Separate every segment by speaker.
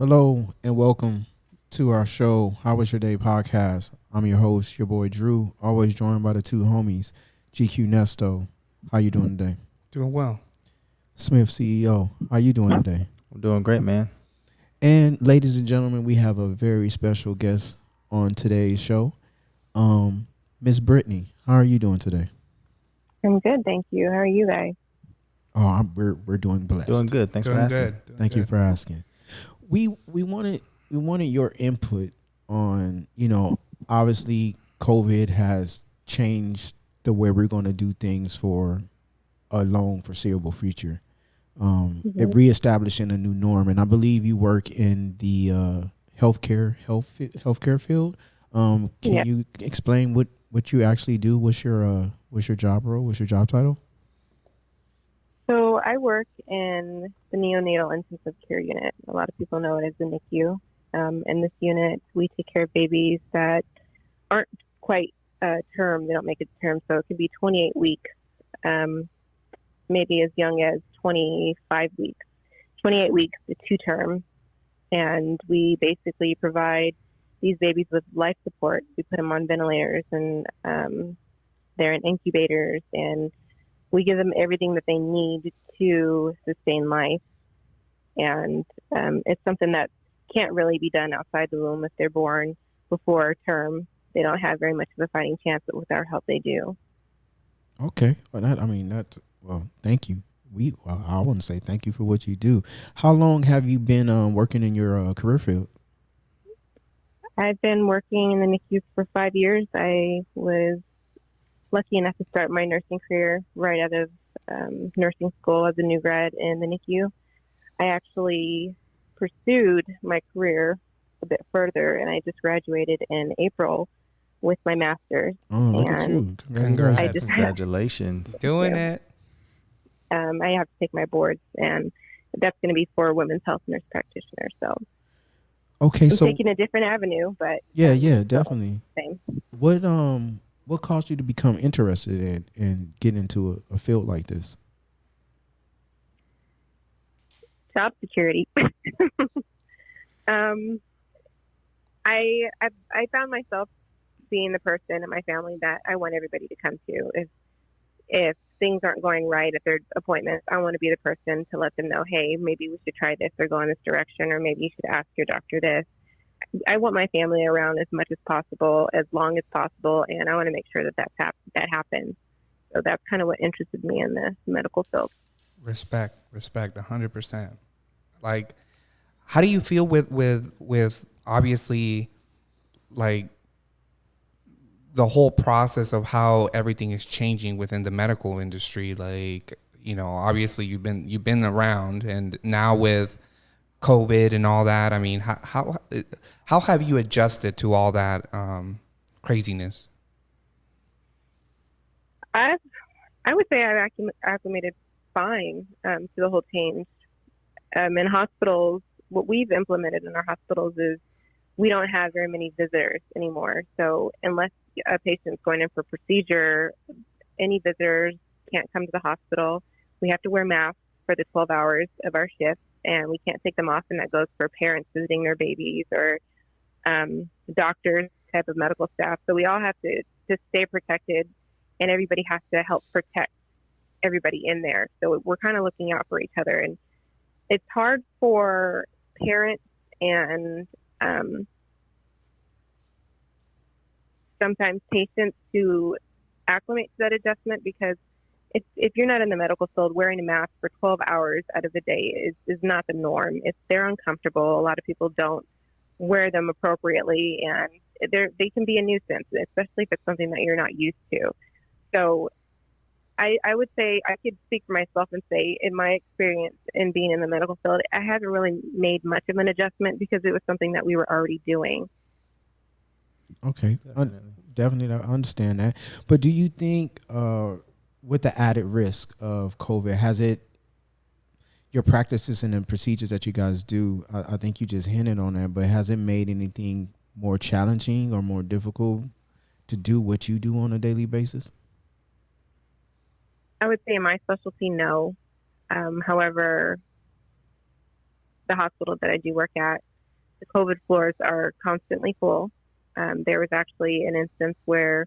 Speaker 1: Hello and welcome to our show, How Was Your Day podcast. I'm your host, your boy Drew, always joined by the two homies, GQ Nesto. How you doing today?
Speaker 2: Doing well.
Speaker 1: Smith CEO, how you doing today?
Speaker 3: I'm doing great, man.
Speaker 1: And ladies and gentlemen, we have a very special guest on today's show. Miss Brittany, how are you doing today?
Speaker 4: I'm good, thank you. How are you guys?
Speaker 1: We're doing blessed.
Speaker 3: Doing good. Thanks for
Speaker 2: Doing
Speaker 3: asking.
Speaker 2: good.
Speaker 1: Thank you for asking. We wanted your input on, obviously COVID has changed the way we're going to do things for a long foreseeable future. It reestablishing a new norm, and I believe you work in the healthcare field. Can
Speaker 4: Yeah.
Speaker 1: you explain what you actually do? What's your job role? What's your job title?
Speaker 4: So I work in the neonatal intensive care unit. A lot of people know it as the NICU. In this unit, we take care of babies that aren't quite term. They don't make it to term, so it could be 28 weeks, maybe as young as 25 weeks, 28 weeks to term. And we basically provide these babies with life support. We put them on ventilators, and they're in incubators, and we give them everything that they need to sustain life. And it's something that can't really be done outside the womb if they're born before term. They don't have very much of a fighting chance, but with our help, they do.
Speaker 1: Okay. Well, thank you. I want to say thank you for what you do. How long have you been working in your career field?
Speaker 4: I've been working in the NICU for 5 years. I was lucky enough to start my nursing career right out of nursing school as a new grad in the NICU. I actually pursued my career a bit further, and I just graduated in April with my master's.
Speaker 1: Oh, look at you!
Speaker 2: Congrats.
Speaker 4: I just
Speaker 3: Congratulations.
Speaker 2: Doing it.
Speaker 4: I have to take my boards, and that's going to be for women's health nurse practitioner. So
Speaker 1: Okay,
Speaker 4: I'm
Speaker 1: so
Speaker 4: taking a different avenue, but
Speaker 1: yeah,
Speaker 4: still
Speaker 1: definitely.
Speaker 4: same.
Speaker 1: What caused you to become interested in getting into a field like this?
Speaker 4: Job security. um, I found myself being the person in my family that I want everybody to come to. If things aren't going right at their appointments, I want to be the person to let them know, hey, maybe we should try this or go in this direction, or maybe you should ask your doctor this. I want my family around as much as possible, as long as possible, and I want to make sure that that happens. So that's kind of what interested me in the medical field.
Speaker 2: Respect, 100%. Like, how do you feel with obviously, like, the whole process of how everything is changing within the medical industry? Like, obviously you've been around, and now with COVID and all that, I mean, how have you adjusted to all that craziness?
Speaker 4: I would say I've acclimated fine to the whole change. In hospitals, what we've implemented in our hospitals is we don't have very many visitors anymore. So unless a patient's going in for a procedure, any visitors can't come to the hospital. We have to wear masks for the 12 hours of our shift, and we can't take them off, and that goes for parents visiting their babies or doctors, type of medical staff. So we all have to stay protected, and everybody has to help protect everybody in there. So we're kind of looking out for each other, and it's hard for parents and sometimes patients to acclimate to that adjustment, because if you're not in the medical field, wearing a mask for 12 hours out of the day is not the norm. They're uncomfortable. A lot of people don't wear them appropriately, and they can be a nuisance, especially if it's something that you're not used to. So I would say, I could speak for myself and say, in my experience in being in the medical field, I haven't really made much of an adjustment because it was something that we were already doing.
Speaker 1: Okay, definitely, I understand that. But do you think, with the added risk of COVID, has your practices and the procedures that you guys do? I think you just hinted on that, but has it made anything more challenging or more difficult to do what you do on a daily basis?
Speaker 4: I would say in my specialty, no. However, the hospital that I do work at, the COVID floors are constantly full. There was actually an instance where,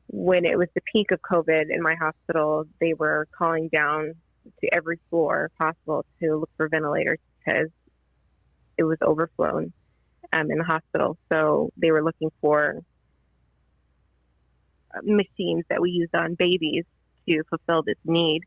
Speaker 4: when it was the peak of COVID in my hospital, they were calling down to every floor possible to look for ventilators because it was overflown in the hospital. So they were looking for machines that we use on babies to fulfill this need.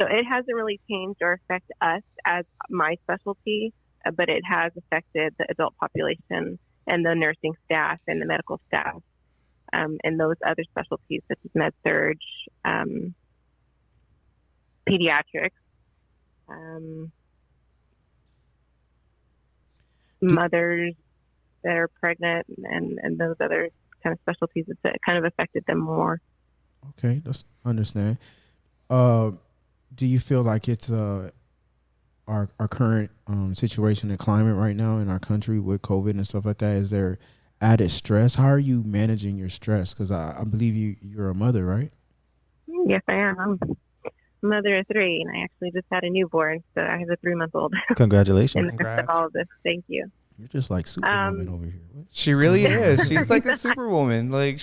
Speaker 4: So it hasn't really changed or affected us as my specialty, but it has affected the adult population and the nursing staff and the medical staff, and those other specialties such as med-surg, pediatrics, mothers that are pregnant, and those other kind of specialties that kind of affected them more.
Speaker 1: Okay, that's understand. Do you feel like it's our current situation and climate right now in our country with COVID and stuff like that? Is there added stress? How are you managing your stress? Because I believe you're a mother, right?
Speaker 4: Yes, I am. I'm a mother of 3, and I actually just had a newborn, so I have a 3-month-old.
Speaker 3: Congratulations.
Speaker 4: In the midst of all of this, thank you.
Speaker 1: You're just like Superwoman over here. What?
Speaker 2: She really is. She's like a superwoman. Like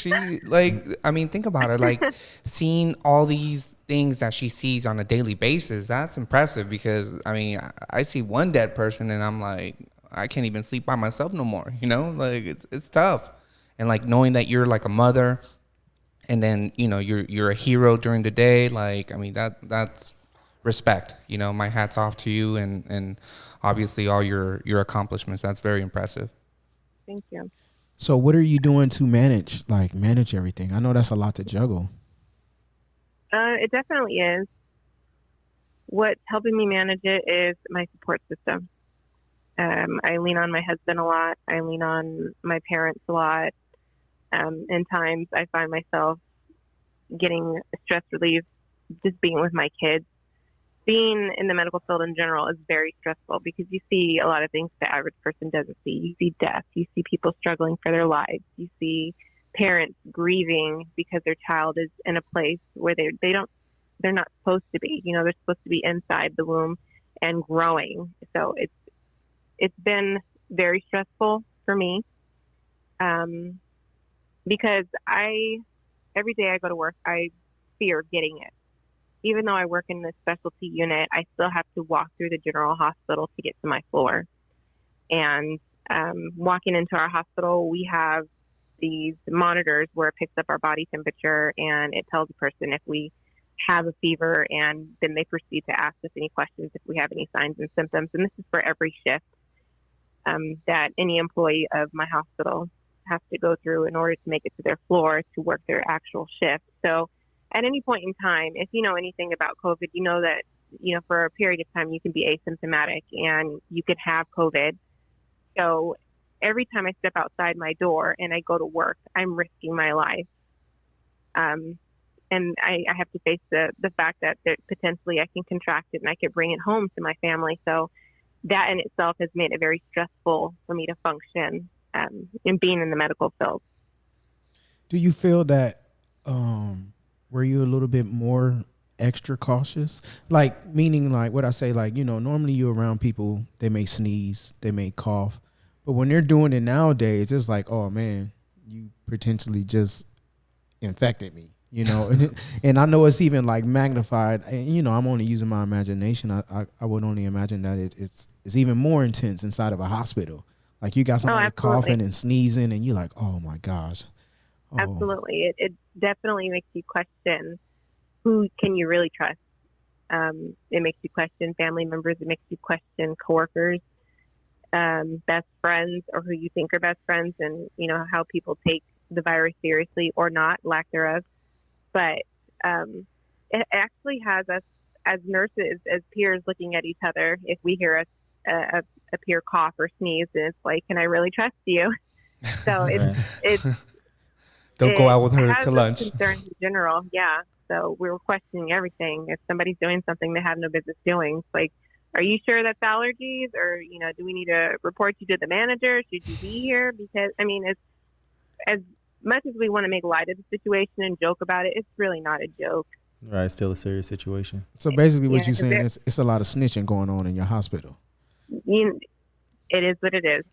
Speaker 2: I mean, think about it. Like seeing all these things that she sees on a daily basis, that's impressive because I mean, I see one dead person and I'm like, I can't even sleep by myself no more. You know, like it's tough. And like knowing that you're like a mother and then, you know, you're a hero during the day. Like, I mean, that's respect. You know, my hat's off to you and obviously all your accomplishments. That's very impressive.
Speaker 4: Thank you.
Speaker 1: So what are you doing to manage everything? I know that's a lot to juggle.
Speaker 4: It definitely is. What's helping me manage it is my support system. I lean on my husband a lot. I lean on my parents a lot. In times I find myself getting stress relief just being with my kids. Being in the medical field in general is very stressful because you see a lot of things the average person doesn't see. You see death. You see people struggling for their lives. You see parents grieving because their child is in a place where they're not supposed to be. You know, they're supposed to be inside the womb and growing. So it's been very stressful for me because every day I go to work, I fear getting it. Even though I work in the specialty unit, I still have to walk through the general hospital to get to my floor. And walking into our hospital, we have these monitors where it picks up our body temperature and it tells the person if we have a fever, and then they proceed to ask us any questions if we have any signs and symptoms. And this is for every shift that any employee of my hospital has to go through in order to make it to their floor to work their actual shift. So at any point in time, if you know anything about COVID, you know that, you know, for a period of time, you can be asymptomatic and you could have COVID. So every time I step outside my door and I go to work, I'm risking my life. And I have to face the fact that potentially I can contract it and I could bring it home to my family. So that in itself has made it very stressful for me to function in being in the medical field.
Speaker 1: Do you feel that were you a little bit more extra cautious? Like, meaning like what I say, like, you know, normally you're around people, they may sneeze, they may cough, but when they're doing it nowadays, it's like, oh man, you potentially just infected me, you know? And I know it's even like magnified, and you know, I'm only using my imagination. I would only imagine that it's even more intense inside of a hospital. Like you got somebody coughing and sneezing and you're like, oh my gosh. Oh.
Speaker 4: Absolutely. It definitely makes you question who can you really trust. It makes you question family members. It makes you question coworkers, best friends, or who you think are best friends, and you know how people take the virus seriously or not, lack thereof. But it actually has us as nurses, as peers, looking at each other. If we hear a peer cough or sneeze, and it's like, can I really trust you? So it's
Speaker 2: Don't go out with her to lunch.
Speaker 4: Concerns in general, yeah. So we were questioning everything. If somebody's doing something they have no business doing, it's like, are you sure that's allergies? Or, you know, do we need to report you to the manager? Should you be here? Because, I mean, it's as much as we want to make light of the situation and joke about it, it's really not a joke.
Speaker 3: Right, it's still a serious situation.
Speaker 1: So basically what you're saying is it's a lot of snitching going on in your hospital.
Speaker 4: It is what it is.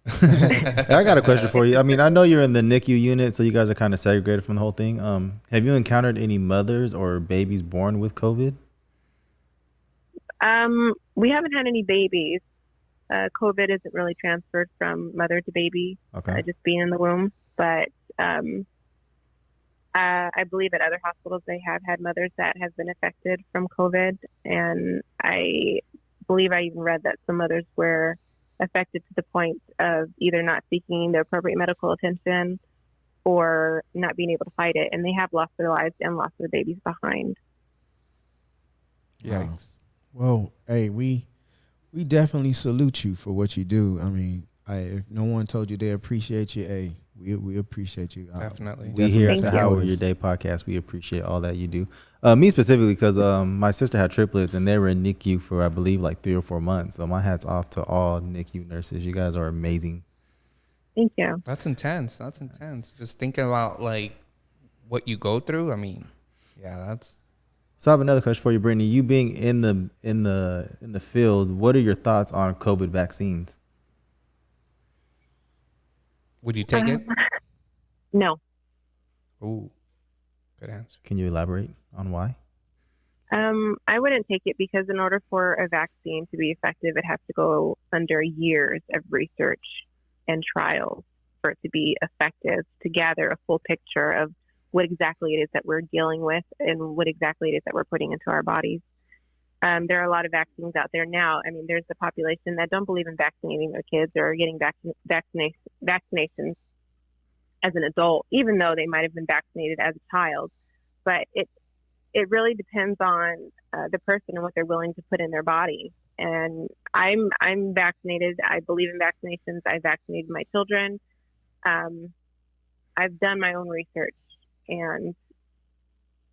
Speaker 3: I got a question for you. I mean, I know you're in the NICU unit, so you guys are kind of segregated from the whole thing. Have you encountered any mothers or babies born with COVID?
Speaker 4: We haven't had any babies. COVID isn't really transferred from mother to baby,
Speaker 3: Okay.
Speaker 4: just being in the womb. But I believe at other hospitals they have had mothers that have been affected from COVID, and I believe I even read that some mothers were affected to the point of either not seeking the appropriate medical attention or not being able to fight it, and they have lost their lives and lost their babies behind.
Speaker 2: Yikes.
Speaker 1: Well, hey, we definitely salute you for what you do. I mean, if no one told you they appreciate you, hey, we appreciate you.
Speaker 2: Definitely.
Speaker 3: We here at
Speaker 4: Thank
Speaker 3: the
Speaker 4: you.
Speaker 3: How Are Your Day podcast, we appreciate all that you do. Me specifically, because my sister had triplets and they were in NICU for, I believe, like 3 or 4 months. So my hat's off to all NICU nurses. You guys are amazing.
Speaker 4: Thank you.
Speaker 2: That's intense. Just thinking about like what you go through. I mean, yeah, that's.
Speaker 3: So I have another question for you, Brittany. You being in the field, what are your thoughts on COVID vaccines?
Speaker 2: Would you take it?
Speaker 4: No.
Speaker 2: Ooh, good answer.
Speaker 3: Can you elaborate on why?
Speaker 4: I wouldn't take it because in order for a vaccine to be effective, it has to go under years of research and trials for it to be effective, to gather a full picture of what exactly it is that we're dealing with and what exactly it is that we're putting into our bodies. There are a lot of vaccines out there now. I mean, there's the population that don't believe in vaccinating their kids or getting vaccinations as an adult, even though they might have been vaccinated as a child. But it really depends on the person and what they're willing to put in their body. And I'm vaccinated. I believe in vaccinations. I vaccinated my children. I've done my own research, and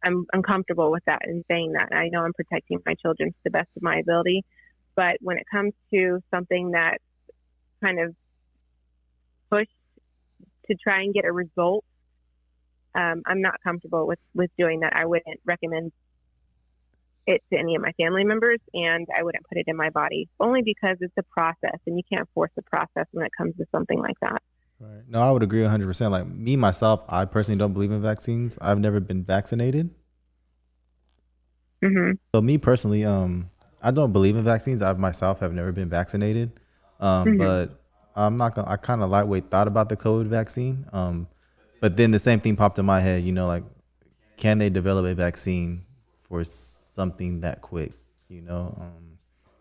Speaker 4: I'm comfortable with that and saying that. I know I'm protecting my children to the best of my ability. But when it comes to something that's kind of pushed to try and get a result, I'm not comfortable with doing that. I wouldn't recommend it to any of my family members, and I wouldn't put it in my body, only because it's a process, and you can't force a process when it comes to something like that.
Speaker 3: Right. No, I would agree 100%. Like me, myself, I personally don't believe in vaccines. I've never been vaccinated.
Speaker 4: Mm-hmm.
Speaker 3: So me personally, I don't believe in vaccines. I myself have never been vaccinated. But I'm not gonna, I kind of lightweight thought about the COVID vaccine. But then the same thing popped in my head, like, can they develop a vaccine for something that quick, So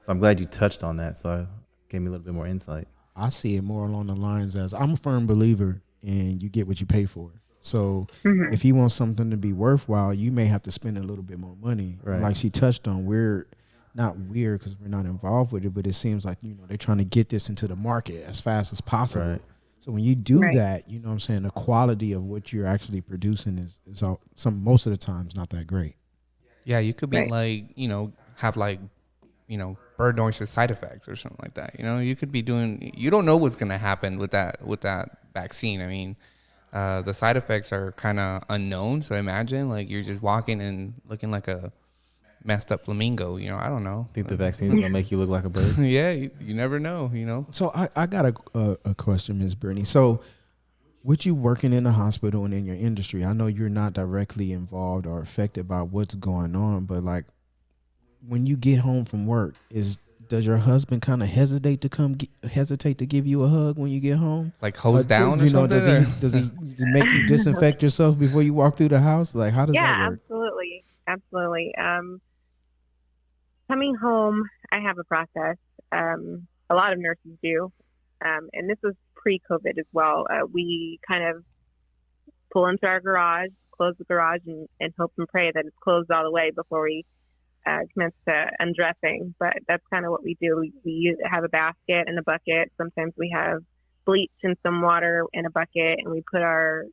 Speaker 3: I'm glad you touched on that. So it gave me a little bit more insight.
Speaker 1: I see it more along the lines as I'm a firm believer in you get what you pay for. So if you want something to be worthwhile, you may have to spend a little bit more money.
Speaker 3: Right.
Speaker 1: Like she touched on, we're not weird because we're not involved with it, but it seems like, they're trying to get this into the market as fast as possible.
Speaker 3: Right.
Speaker 1: So when you do
Speaker 4: Right.
Speaker 1: that, what I'm saying, the quality of what you're actually producing is most of the times not that great.
Speaker 2: Yeah, you could be
Speaker 4: Right.
Speaker 2: like, have like, bird noises side effects or something like that. You could be doing. You don't know what's gonna happen with that vaccine. I mean, the side effects are kind of unknown. So imagine like you're just walking and looking like a messed up flamingo. I don't know.
Speaker 3: Think the vaccine's gonna make you look like a bird?
Speaker 2: Yeah, you never know.
Speaker 1: So I got a question, Ms. Brittany. So with you working in the hospital and in your industry, I know you're not directly involved or affected by what's going on, but like when you get home from work, does your husband kind of hesitate to give you a hug when you get home?
Speaker 2: Like hose down or something?
Speaker 1: Does he make you disinfect yourself before you walk through the house? Like how does that work?
Speaker 4: Absolutely. Coming home, I have a process. A lot of nurses do, and this was pre-COVID as well. We kind of pull into our garage, close the garage, and hope and pray that it's closed all the way before we commence to undressing. But that's kind of what we do. We have a basket and a bucket. Sometimes we have bleach and some water in a bucket, and we put our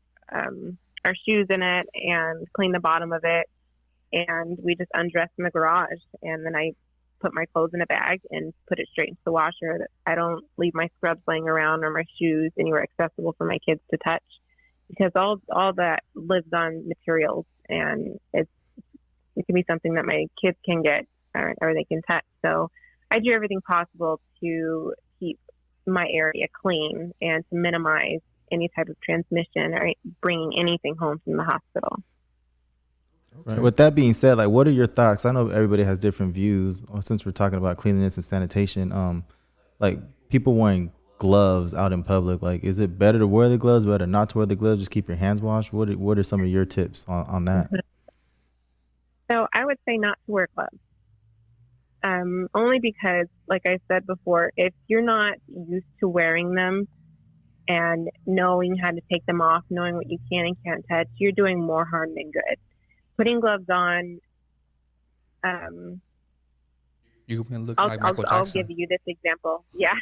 Speaker 4: shoes in it and clean the bottom of it, and we just undress in the garage. And then I put my clothes in a bag and put it straight into the washer. I don't leave my scrubs laying around or my shoes anywhere accessible for my kids to touch, because all that lives on materials, and it can be something that my kids can get or they can touch. So I do everything possible to keep my area clean and to minimize any type of transmission or bringing anything home from the hospital.
Speaker 3: Right. With that being said, like, what are your thoughts? I know everybody has different views. Since we're talking about cleanliness and sanitation, like people wearing gloves out in public, like, is it better to wear the gloves, better not to wear the gloves, just keep your hands washed? What are some of your tips on that?
Speaker 4: So I would say not to wear gloves. Only because, like I said before, if you're not used to wearing them and knowing how to take them off, knowing what you can and can't touch, you're doing more harm than good. Putting gloves on,
Speaker 2: You've been looking like Michael
Speaker 4: I'll
Speaker 2: Jackson.
Speaker 4: give you this example. Yeah.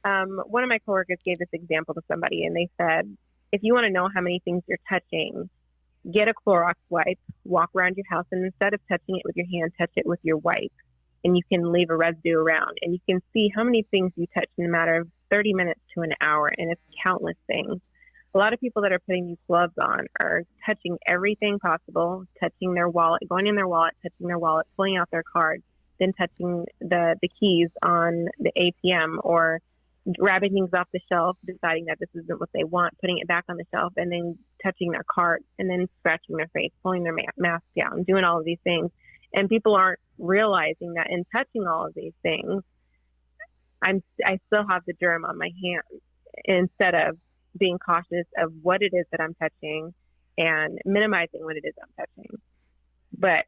Speaker 4: One of my coworkers gave this example to somebody, and they said, if you want to know how many things you're touching, get a Clorox wipe, walk around your house, and instead of touching it with your hand, touch it with your wipe. And you can leave a residue around, and you can see how many things you touch in a matter of 30 minutes to an hour, and it's countless things. A lot of people that are putting these gloves on are touching everything possible, touching their wallet, going in their wallet, touching their wallet, pulling out their card, then touching the keys on the ATM, or grabbing things off the shelf, deciding that this isn't what they want, putting it back on the shelf, and then touching their cart, and then scratching their face, pulling their mask down, doing all of these things. And people aren't realizing that in touching all of these things, I still have the germ on my hands, instead of being cautious of what it is that I'm touching and minimizing what it is I'm touching. But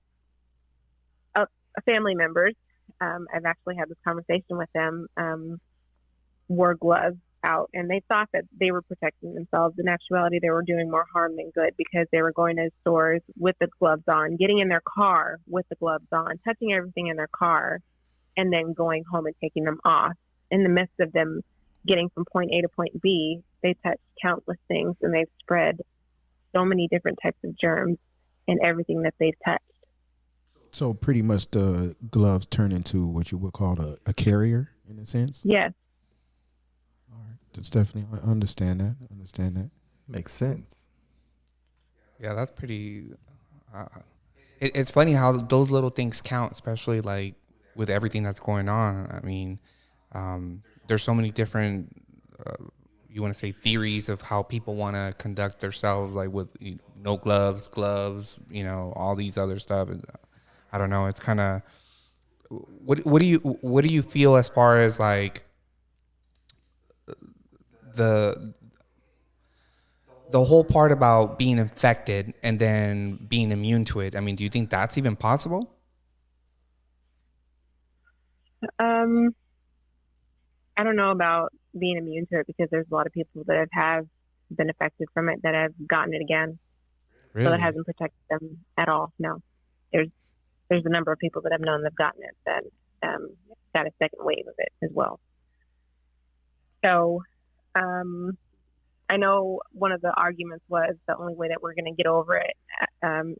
Speaker 4: family members, I've actually had this conversation with them, wore gloves out, and they thought that they were protecting themselves. In actuality, they were doing more harm than good, because they were going to stores with the gloves on, getting in their car with the gloves on, touching everything in their car, and then going home and taking them off. In the midst of them getting from point A to point B, they touched countless things, and they've spread so many different types of germs in everything that they've touched.
Speaker 1: So pretty much the gloves turn into what you would call a carrier in a sense?
Speaker 4: Yes.
Speaker 1: All right. That's definitely, I understand that.
Speaker 3: Makes sense.
Speaker 2: Yeah, that's pretty. It's funny how those little things count, especially like with everything that's going on. I mean, there's so many different, you want to say, theories of how people want to conduct themselves, like with no gloves, all these other stuff. I don't know. It's kind of, what do you feel as far as like the whole part about being infected and then being immune to it? I mean, do you think that's even possible?
Speaker 4: I don't know about being immune to it, because there's a lot of people that have been affected from it that have gotten it again.
Speaker 2: Really?
Speaker 4: So it hasn't protected them at all. No, there's a number of people that I've known that've gotten it that got a second wave of it as well. So I know one of the arguments was the only way that we're going to get over it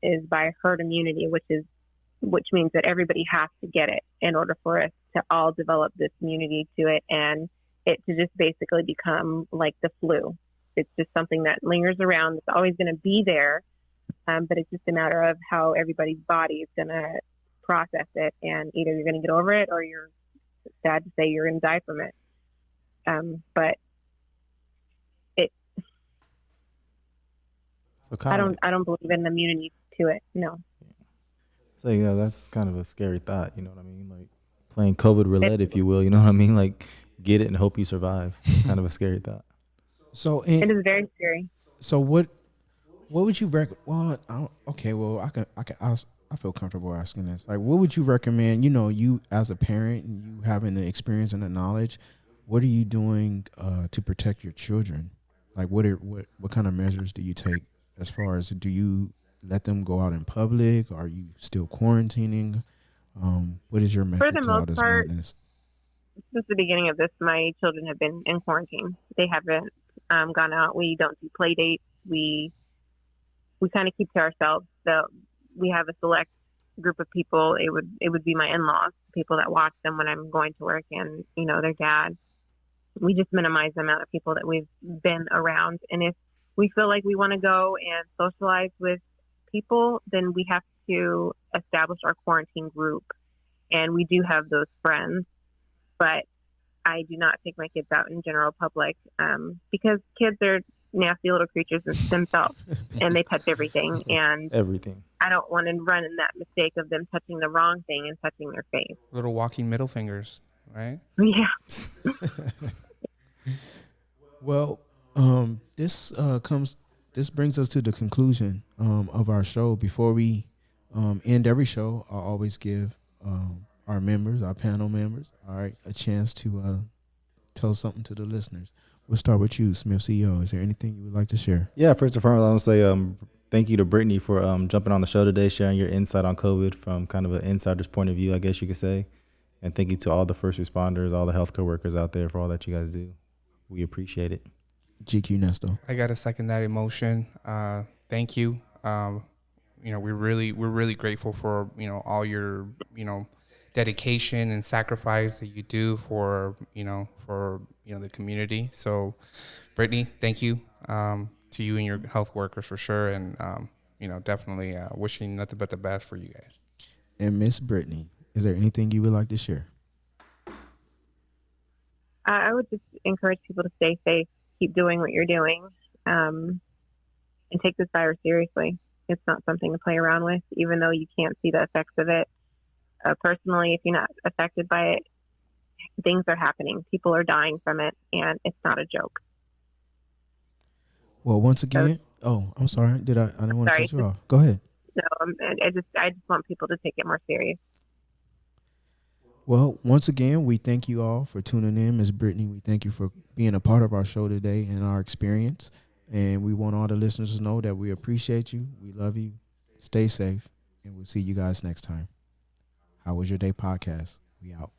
Speaker 4: is by herd immunity, which means that everybody has to get it in order for us to all develop this immunity to it, and it to just basically become like the flu. It's just something that lingers around. It's always going to be there, but it's just a matter of how everybody's body is going to process it, and either you're going to get over it, or you're sad to say you're going to die from it. But
Speaker 3: So
Speaker 4: I don't believe in immunity to it. No.
Speaker 3: So that's kind of a scary thought. You know what I mean? Like playing COVID roulette, if you will. You know what I mean? Like get it and hope you survive. Kind of a scary thought.
Speaker 1: So
Speaker 4: it is very scary.
Speaker 1: So what would you recommend? Well, okay. Well, I feel comfortable asking this. Like, what would you recommend? You as a parent, and you having the experience and the knowledge, what are you doing to protect your children? Like, what kind of measures do you take? As far as, do you let them go out in public? Are you still quarantining? What is your method to all this madness?
Speaker 4: Since the beginning of this, my children have been in quarantine. They haven't gone out. We don't do play dates. We kind of keep to ourselves. So we have a select group of people. It would be my in-laws, people that watch them when I'm going to work, and their dad. We just minimize the amount of people that we've been around. And if we feel like we want to go and socialize with people, then we have to establish our quarantine group. And we do have those friends, but I do not take my kids out in general public because kids are nasty little creatures themselves, and they touch everything. And
Speaker 3: Everything.
Speaker 4: I don't want to run in that mistake of them touching the wrong thing and touching their face.
Speaker 2: Little walking middle fingers, right?
Speaker 4: Yeah.
Speaker 1: Well, this comes. This brings us to the conclusion of our show. Before we end every show, I always give our members, our panel members, all right, a chance to tell something to the listeners. We'll start with you, Smith CEO. Is there anything you would like to share?
Speaker 3: Yeah, first and foremost, I want to say thank you to Brittany for jumping on the show today, sharing your insight on COVID from kind of an insider's point of view, I guess you could say. And thank you to all the first responders, all the healthcare workers out there for all that you guys do. We appreciate it.
Speaker 1: GQ Nesto.
Speaker 2: I gotta second that emotion. Thank you. We're really grateful for all your dedication and sacrifice that you do for the community. So, Brittany, thank you to you and your health workers for sure, and definitely wishing nothing but the best for you guys.
Speaker 1: And Miss Brittany, is there anything you would like to share?
Speaker 4: I would just encourage people to stay safe, keep doing what you're doing, and take this virus seriously. It's not something to play around with, even though you can't see the effects of it. Personally, if you're not affected by it, things are happening. People are dying from it, and it's not a joke.
Speaker 1: Well, once again, I'm sorry. I didn't want to cut you off. Go ahead.
Speaker 4: No, I just want people to take it more serious.
Speaker 1: Well, once again, we thank you all for tuning in. Ms. Brittany, we thank you for being a part of our show today and our experience. And we want all the listeners to know that we appreciate you. We love you. Stay safe. And we'll see you guys next time. How Was Your Day podcast? We out.